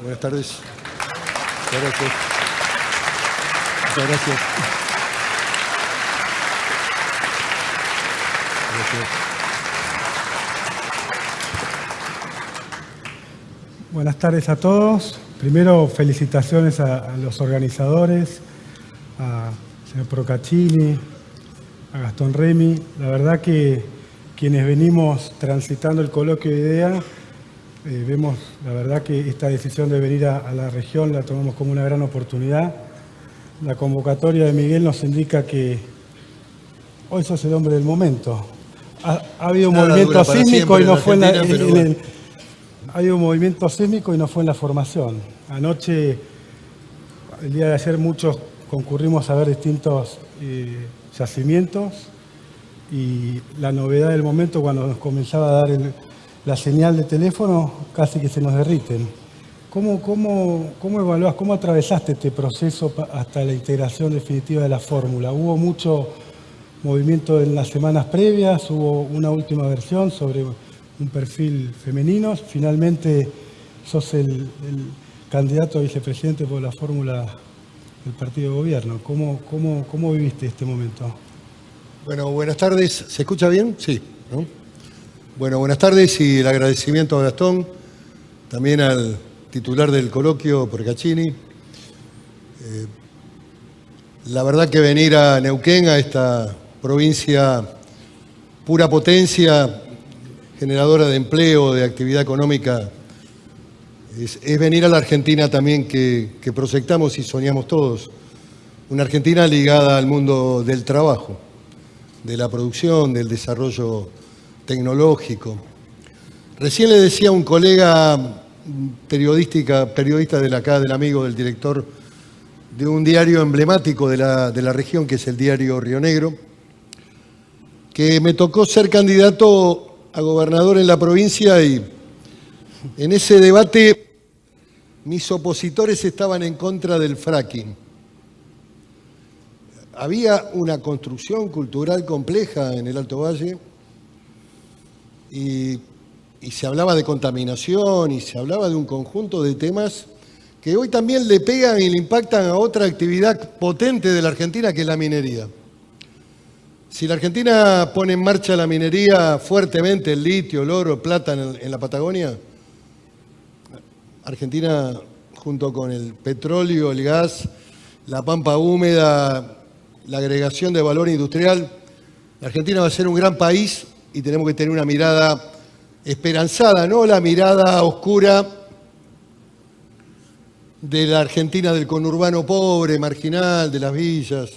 Buenas tardes. Muchas gracias. Muchas gracias. Gracias. Buenas tardes a todos. Primero, felicitaciones a los organizadores, a señor Procaccini, a Gastón Remy. La verdad que quienes venimos transitando el coloquio de IDEA, vemos la verdad que esta decisión de venir a la región la tomamos como una gran oportunidad. La convocatoria de Miguel nos indica que hoy sos el hombre del momento. Ha habido un movimiento sísmico y no fue ha habido un movimiento sísmico y no fue en la formación. Anoche, el día de ayer, muchos concurrimos a ver distintos yacimientos y la novedad del momento, cuando nos comenzaba a dar la señal de teléfono, casi que se nos derriten. ¿Cómo evaluás, cómo atravesaste este proceso hasta la integración definitiva de la fórmula? ¿Hubo mucho movimiento en las semanas previas? ¿Hubo una última versión sobre un perfil femenino? Finalmente sos el candidato a vicepresidente por la fórmula del partido de gobierno. ¿Cómo viviste este momento? Bueno, buenas tardes. ¿Se escucha bien? Sí, ¿no? Bueno, buenas tardes y el agradecimiento a Gastón, también al titular del coloquio, Procaccini. La verdad que venir a Neuquén, a esta provincia pura potencia, generadora de empleo, de actividad económica, es venir a la Argentina también que proyectamos y soñamos todos. Una Argentina ligada al mundo del trabajo, de la producción, del desarrollo tecnológico. Recién le decía a un colega periodista del amigo del director de un diario emblemático de la región, que es el diario Río Negro, que me tocó ser candidato a gobernador en la provincia y en ese debate mis opositores estaban en contra del fracking. Había una construcción cultural compleja en el Alto Valle y se hablaba de contaminación y se hablaba de un conjunto de temas que hoy también le pegan y le impactan a otra actividad potente de la Argentina, que es la minería. Si la Argentina pone en marcha la minería fuertemente, el litio, el oro, el plata en la Patagonia, Argentina, junto con el petróleo, el gas, la pampa húmeda, la agregación de valor industrial, la Argentina va a ser un gran país y tenemos que tener una mirada esperanzada, no la mirada oscura de la Argentina del conurbano pobre, marginal, de las villas,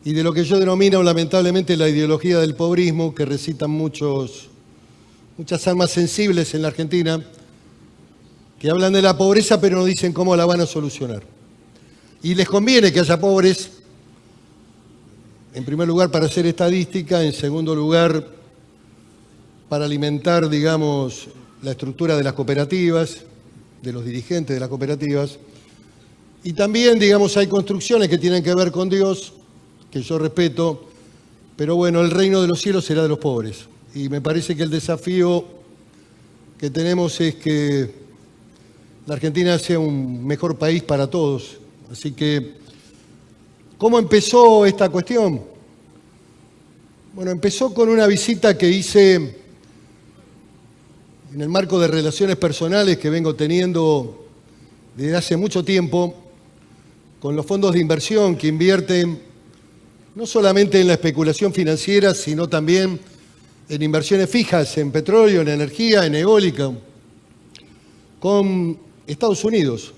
y de lo que yo denomino lamentablemente la ideología del pobrismo, que recitan muchas almas sensibles en la Argentina, que hablan de la pobreza pero no dicen cómo la van a solucionar. Y les conviene que haya pobres, en primer lugar para hacer estadística, en segundo lugar para alimentar, digamos, la estructura de las cooperativas, de los dirigentes de las cooperativas. Y también, digamos, hay construcciones que tienen que ver con Dios, que yo respeto, pero bueno, el reino de los cielos será de los pobres. Y me parece que el desafío que tenemos es que la Argentina sea un mejor país para todos. Así que, ¿cómo empezó esta cuestión? Bueno, empezó con una visita que hice en el marco de relaciones personales que vengo teniendo desde hace mucho tiempo con los fondos de inversión que invierten no solamente en la especulación financiera, sino también en inversiones fijas, en petróleo, en energía, en eólica, con Estados Unidos.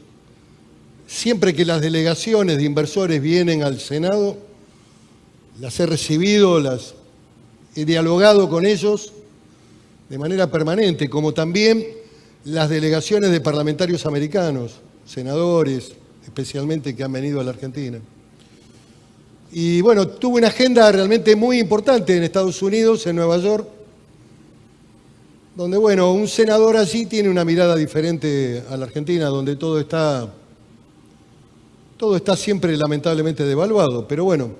Siempre que las delegaciones de inversores vienen al Senado, las he recibido, las he dialogado con ellos de manera permanente, como también las delegaciones de parlamentarios americanos, senadores especialmente, que han venido a la Argentina. Y bueno, tuve una agenda realmente muy importante en Estados Unidos, en Nueva York, donde, bueno, un senador allí tiene una mirada diferente a la Argentina, donde todo está siempre lamentablemente devaluado. Pero bueno,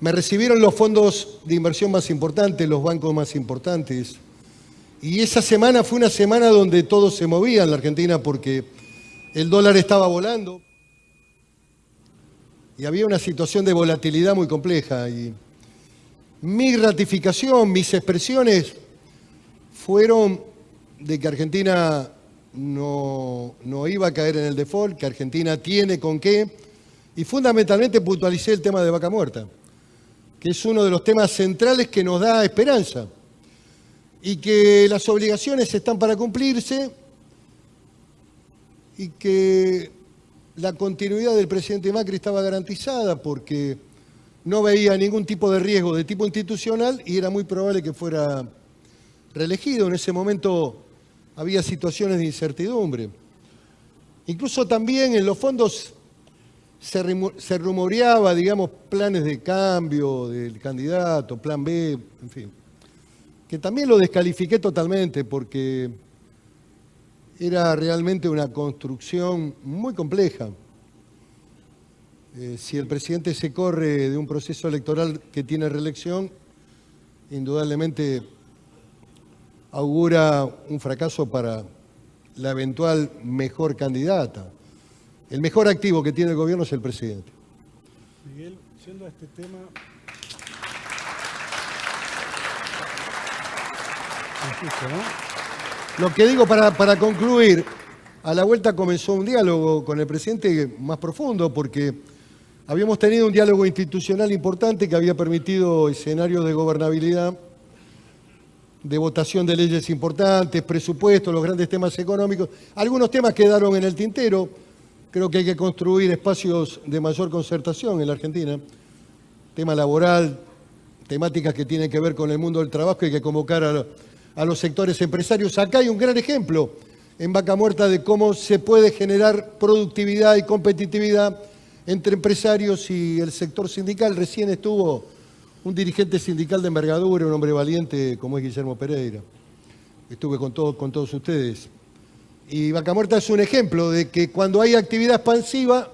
me recibieron los fondos de inversión más importantes, los bancos más importantes, Y esa semana fue una semana donde todo se movía en la Argentina porque el dólar estaba volando y había una situación de volatilidad muy compleja. Y mi ratificación, mis expresiones fueron de que Argentina no iba a caer en el default, que Argentina tiene con qué, y fundamentalmente puntualicé el tema de Vaca Muerta, que es uno de los temas centrales que nos da esperanza, y que las obligaciones están para cumplirse, y que la continuidad del presidente Macri estaba garantizada porque no veía ningún tipo de riesgo de tipo institucional y era muy probable que fuera reelegido. En ese momento había situaciones de incertidumbre. Incluso también en los fondos se rumoreaba, digamos, planes de cambio del candidato, plan B, en fin, que también lo descalifiqué totalmente porque era realmente una construcción muy compleja. Si el presidente se corre de un proceso electoral que tiene reelección, indudablemente augura un fracaso para la eventual mejor candidata. El mejor activo que tiene el gobierno es el presidente. Miguel, yendo a este tema... Lo que digo para concluir, a la vuelta comenzó un diálogo con el presidente más profundo porque habíamos tenido un diálogo institucional importante que había permitido escenarios de gobernabilidad, de votación de leyes importantes, presupuestos, los grandes temas económicos. Algunos temas quedaron en el tintero. Creo que hay que construir espacios de mayor concertación en la Argentina. Tema laboral, temáticas que tienen que ver con el mundo del trabajo, hay que convocar a los sectores empresarios. Acá hay un gran ejemplo en Vaca Muerta de cómo se puede generar productividad y competitividad entre empresarios y el sector sindical. Recién estuvo un dirigente sindical de envergadura, un hombre valiente como es Guillermo Pereira. Estuve con todos ustedes. Y Vaca Muerta es un ejemplo de que cuando hay actividad expansiva,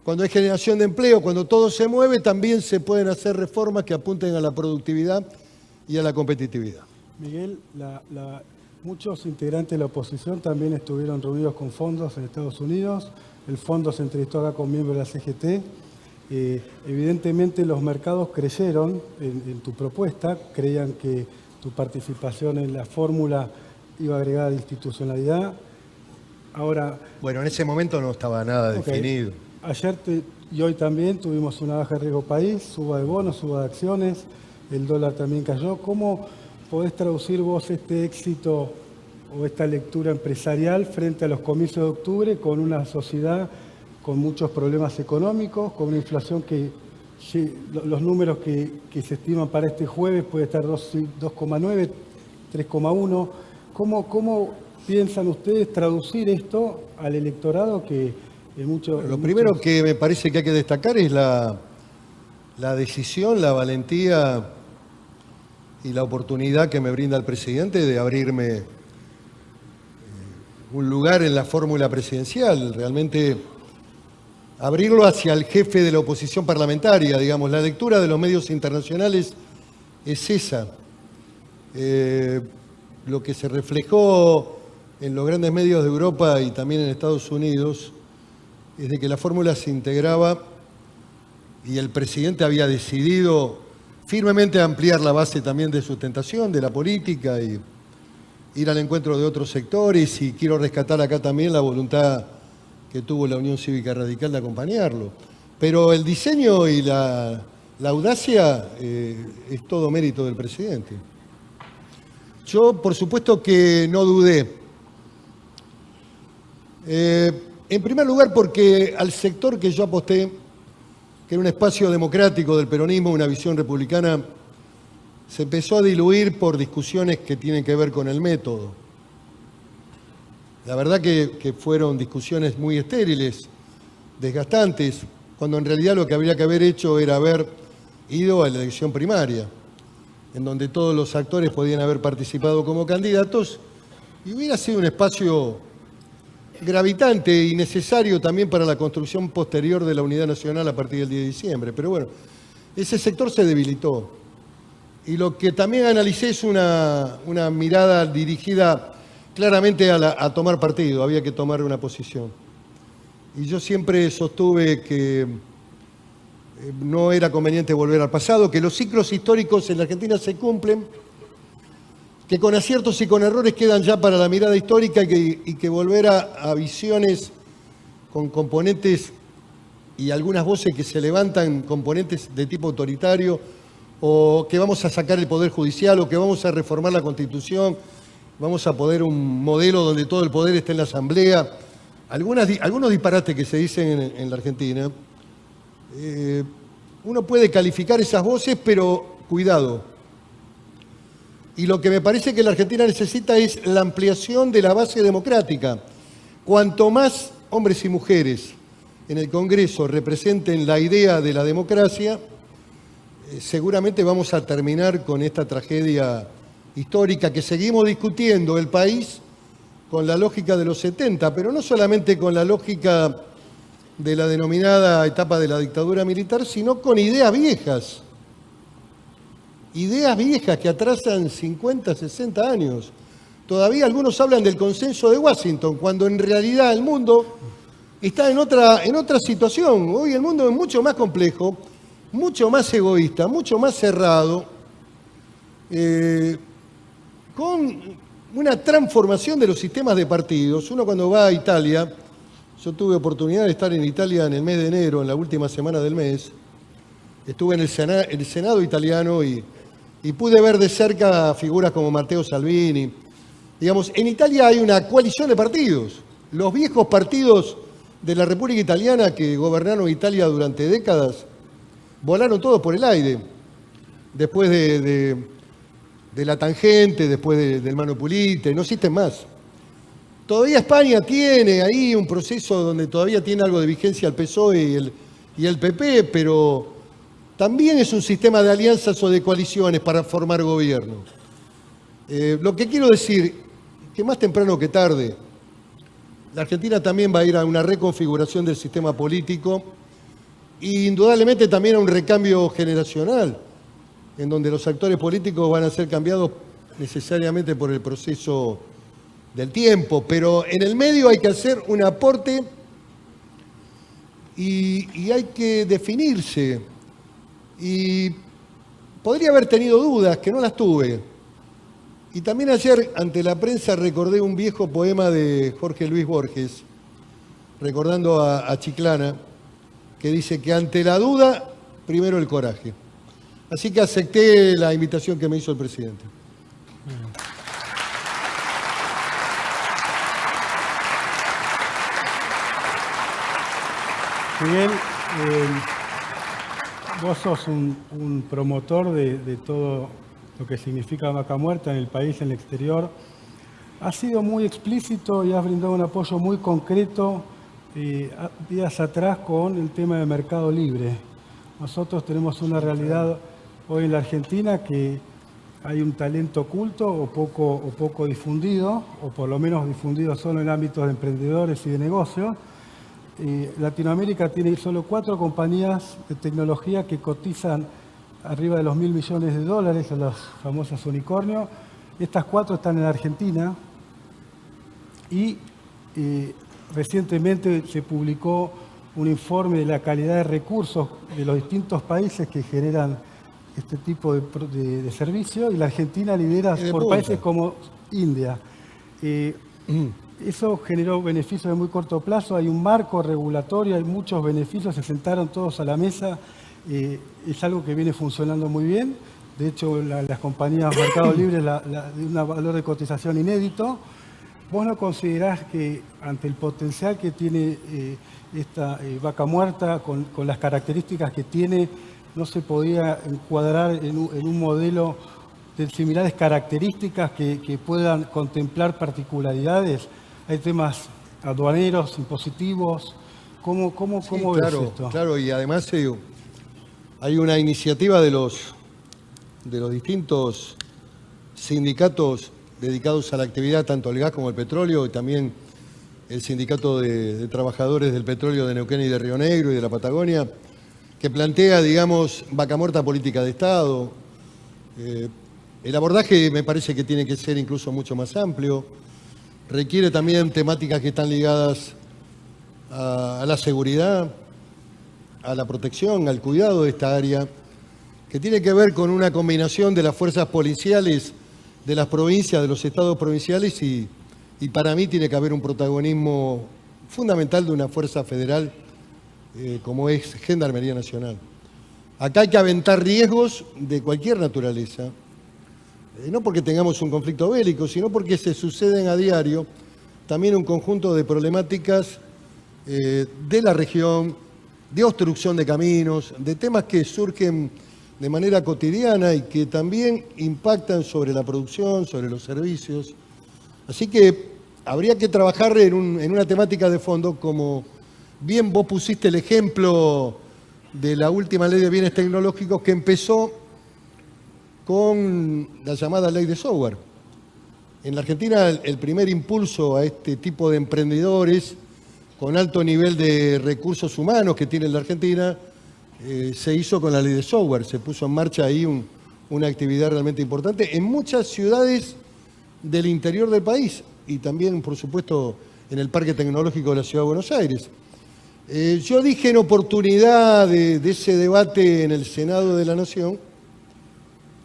cuando hay generación de empleo, cuando todo se mueve, también se pueden hacer reformas que apunten a la productividad y a la competitividad. Miguel, muchos integrantes de la oposición también estuvieron reunidos con fondos en Estados Unidos. El fondo se entrevistó acá con miembros de la CGT. Evidentemente los mercados creyeron en tu propuesta, creían que tu participación en la fórmula iba a agregar institucionalidad. Ahora... Bueno, en ese momento no estaba nada definido. Ayer y hoy también tuvimos una baja de riesgo país, suba de bonos, suba de acciones, el dólar también cayó. ¿Cómo podés traducir vos este éxito o esta lectura empresarial frente a los comicios de octubre con una sociedad con muchos problemas económicos, con una inflación que los números que se estiman para este jueves puede estar 2,9, 3,1? ¿Cómo piensan ustedes traducir esto al electorado que en muchos... Lo primero que me parece que hay que destacar es la decisión, la valentía y la oportunidad que me brinda el presidente de abrirme un lugar en la fórmula presidencial. Realmente abrirlo hacia el jefe de la oposición parlamentaria, digamos. La lectura de los medios internacionales es esa. Lo que se reflejó en los grandes medios de Europa y también en Estados Unidos es de que la fórmula se integraba y el presidente había decidido firmemente ampliar la base también de sustentación de la política y ir al encuentro de otros sectores, y quiero rescatar acá también la voluntad que tuvo la Unión Cívica Radical de acompañarlo. Pero el diseño y la audacia es todo mérito del presidente. Yo, por supuesto que no dudé. En primer lugar, porque al sector que yo aposté, que era un espacio democrático del peronismo, una visión republicana, se empezó a diluir por discusiones que tienen que ver con el método. La verdad que fueron discusiones muy estériles, desgastantes, cuando en realidad lo que habría que haber hecho era haber ido a la elección primaria, en donde todos los actores podían haber participado como candidatos, y hubiera sido un espacio gravitante y necesario también para la construcción posterior de la unidad nacional a partir del 10 de diciembre. Pero bueno, ese sector se debilitó. Y lo que también analicé es una mirada dirigida claramente a tomar partido, había que tomar una posición. Y yo siempre sostuve que no era conveniente volver al pasado, que los ciclos históricos en la Argentina se cumplen, que con aciertos y con errores quedan ya para la mirada histórica y que volver a visiones con componentes y algunas voces que se levantan, componentes de tipo autoritario, o que vamos a sacar el Poder Judicial, o que vamos a reformar la Constitución, vamos a poner un modelo donde todo el poder esté en la Asamblea. Algunos disparates que se dicen en la Argentina, uno puede calificar esas voces, pero cuidado. Y lo que me parece que la Argentina necesita es la ampliación de la base democrática. Cuanto más hombres y mujeres en el Congreso representen la idea de la democracia, seguramente vamos a terminar con esta tragedia histórica que seguimos discutiendo el país con la lógica de los 70, pero no solamente con la lógica de la denominada etapa de la dictadura militar, sino con ideas viejas. Ideas viejas que atrasan 50, 60 años. Todavía algunos hablan del consenso de Washington, cuando en realidad el mundo está en otra situación. Hoy el mundo es mucho más complejo, mucho más egoísta, mucho más cerrado, con una transformación de los sistemas de partidos. Uno cuando va a Italia, yo tuve oportunidad de estar en Italia en el mes de enero, en la última semana del mes, estuve en el Senado italiano y pude ver de cerca figuras como Matteo Salvini. Digamos, en Italia hay una coalición de partidos. Los viejos partidos de la República Italiana que gobernaron Italia durante décadas volaron todos por el aire. Después de la Tangente, después del Mano Pulite, no existen más. Todavía España tiene ahí un proceso donde todavía tiene algo de vigencia el PSOE y el PP, pero también es un sistema de alianzas o de coaliciones para formar gobierno. Lo que quiero decir, que más temprano que tarde, la Argentina también va a ir a una reconfiguración del sistema político e indudablemente también a un recambio generacional, en donde los actores políticos van a ser cambiados necesariamente por el proceso del tiempo, pero en el medio hay que hacer un aporte y hay que definirse. Y podría haber tenido dudas, que no las tuve. Y también ayer ante la prensa recordé un viejo poema de Jorge Luis Borges, recordando a Chiclana, que dice que ante la duda, primero el coraje. Así que acepté la invitación que me hizo el presidente. Miguel, vos sos un promotor de todo lo que significa Vaca Muerta en el país, en el exterior. Has sido muy explícito y has brindado un apoyo muy concreto días atrás con el tema de Mercado Libre. Nosotros tenemos una realidad hoy en la Argentina que hay un talento oculto o poco difundido, o por lo menos difundido solo en ámbitos de emprendedores y de negocios. Latinoamérica tiene solo 4 compañías de tecnología que cotizan arriba de los $1.000 millones, a las famosas unicornios. Estas 4 están en Argentina y recientemente se publicó un informe de la calidad de recursos de los distintos países que generan este tipo de servicio, y la Argentina lidera por países como India. Eso generó beneficios de muy corto plazo, hay un marco regulatorio, hay muchos beneficios, se sentaron todos a la mesa, es algo que viene funcionando muy bien. De hecho, las compañías Mercado Libre de un valor de cotización inédito. ¿Vos no considerás que ante el potencial que tiene esta Vaca Muerta, con las características que tiene, no se podía encuadrar en un modelo de similares características que puedan contemplar particularidades? Hay temas aduaneros, impositivos. ¿Cómo ves esto? Claro, y además hay una iniciativa de los distintos sindicatos dedicados a la actividad, tanto el gas como el petróleo, y también el sindicato de trabajadores del petróleo de Neuquén y de Río Negro y de la Patagonia, que plantea, digamos, Vaca Muerta política de Estado. El abordaje me parece que tiene que ser incluso mucho más amplio. Requiere también temáticas que están ligadas a la seguridad, a la protección, al cuidado de esta área, que tiene que ver con una combinación de las fuerzas policiales de las provincias, de los estados provinciales, y para mí tiene que haber un protagonismo fundamental de una fuerza federal como es Gendarmería Nacional. Acá hay que aventar riesgos de cualquier naturaleza, no porque tengamos un conflicto bélico, sino porque se suceden a diario también un conjunto de problemáticas de la región, de obstrucción de caminos, de temas que surgen de manera cotidiana y que también impactan sobre la producción, sobre los servicios. Así que habría que trabajar en una temática de fondo, como bien vos pusiste el ejemplo de la última ley de bienes tecnológicos, que empezó con la llamada ley de software. En la Argentina el primer impulso a este tipo de emprendedores con alto nivel de recursos humanos que tiene la Argentina se hizo con la ley de software. Se puso en marcha ahí una actividad realmente importante en muchas ciudades del interior del país y también, por supuesto, en el Parque Tecnológico de la Ciudad de Buenos Aires. Yo dije en oportunidad de ese debate en el Senado de la Nación,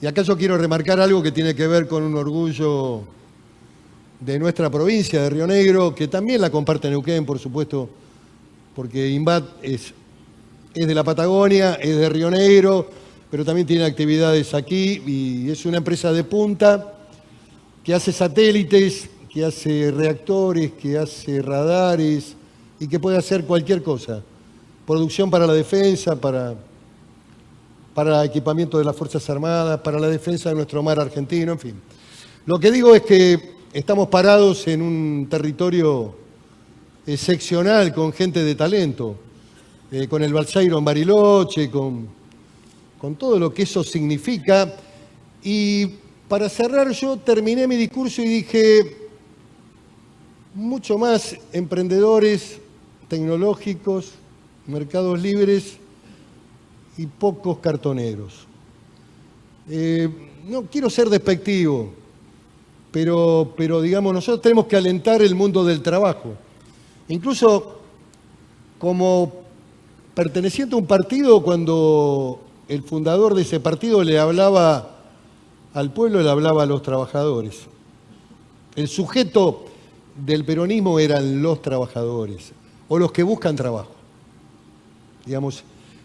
y acá yo quiero remarcar algo que tiene que ver con un orgullo de nuestra provincia, de Río Negro, que también la comparte Neuquén, por supuesto, porque INVAT es de la Patagonia, es de Río Negro, pero también tiene actividades aquí y es una empresa de punta que hace satélites, que hace reactores, que hace radares y que puede hacer cualquier cosa. Producción para la defensa, para equipamiento de las Fuerzas Armadas, para la defensa de nuestro mar argentino, en fin. Lo que digo es que estamos parados en un territorio excepcional, con gente de talento, con el Balseiro en Bariloche, con todo lo que eso significa. Y para cerrar, yo terminé mi discurso y dije, mucho más emprendedores tecnológicos, mercados libres y pocos cartoneros. No quiero ser despectivo, pero digamos, nosotros tenemos que alentar el mundo del trabajo. Incluso como perteneciente a un partido, cuando el fundador de ese partido le hablaba al pueblo, le hablaba a los trabajadores. El sujeto del peronismo eran los trabajadores, o los que buscan trabajo. Digamos,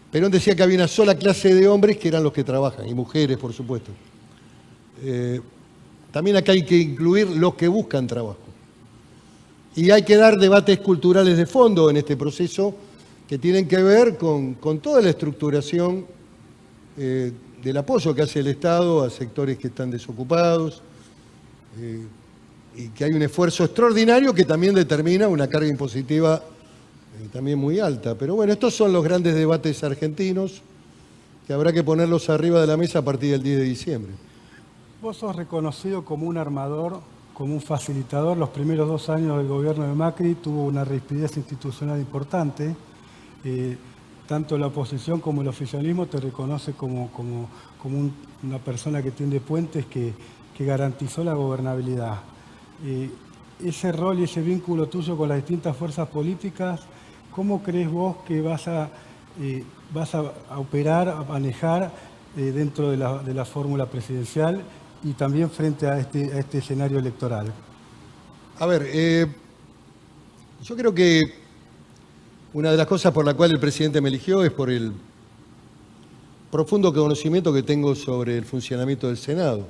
Perón decía que había una sola clase de hombres que eran los que trabajan, y mujeres, por supuesto. También acá hay que incluir los que buscan trabajo. Y hay que dar debates culturales de fondo en este proceso que tienen que ver con toda la estructuración del apoyo que hace el Estado a sectores que están desocupados y que hay un esfuerzo extraordinario que también determina una carga impositiva también muy alta. Pero bueno, estos son los grandes debates argentinos que habrá que ponerlos arriba de la mesa a partir del 10 de diciembre. Vos sos reconocido como un armador, como un facilitador. Los primeros 2 años del gobierno de Macri tuvo una rigidez institucional importante. Tanto la oposición como el oficialismo te reconoce como una persona que tiende puentes que garantizó la gobernabilidad. Ese rol y ese vínculo tuyo con las distintas fuerzas políticas, ¿cómo crees vos que vas a operar, a manejar dentro de la fórmula presidencial y también frente a este escenario electoral? A ver, yo creo que una de las cosas por la cual el presidente me eligió es por el profundo conocimiento que tengo sobre el funcionamiento del Senado,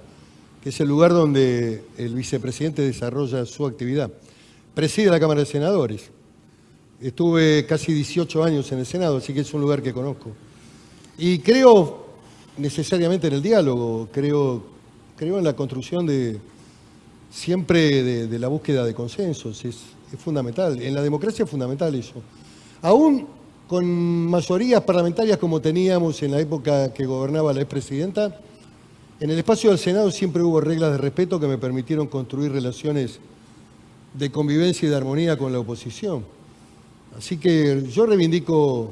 que es el lugar donde el vicepresidente desarrolla su actividad. Preside la Cámara de Senadores. Estuve casi 18 años en el Senado, así que es un lugar que conozco. Y creo necesariamente en el diálogo, creo en la construcción siempre de la búsqueda de consensos. Es fundamental. En la democracia es fundamental eso. Aún con mayorías parlamentarias como teníamos en la época que gobernaba la expresidenta, en el espacio del Senado siempre hubo reglas de respeto que me permitieron construir relaciones de convivencia y de armonía con la oposición. Así que yo reivindico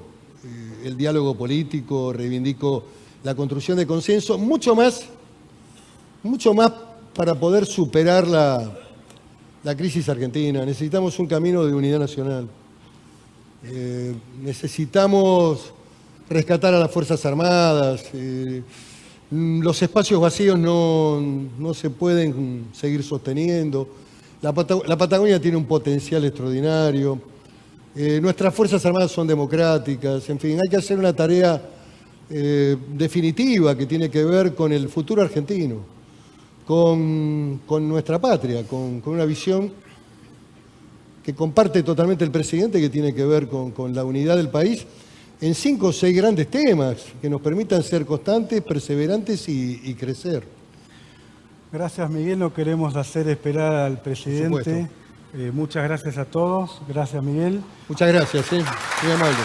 el diálogo político, reivindico la construcción de consenso, mucho más mucho más para poder superar la crisis argentina. Necesitamos un camino de unidad nacional. Necesitamos rescatar a las Fuerzas Armadas. Los espacios vacíos no se pueden seguir sosteniendo. La Patagonia tiene un potencial extraordinario. Nuestras Fuerzas Armadas son democráticas. En fin, hay que hacer una tarea definitiva que tiene que ver con el futuro argentino, con nuestra patria, con una visión que comparte totalmente el presidente, que tiene que ver con la unidad del país en 5 o 6 grandes temas que nos permitan ser constantes, perseverantes y crecer. Gracias, Miguel. No queremos hacer esperar al presidente. Muchas gracias a todos. Gracias, Miguel. Muchas gracias, muy amable.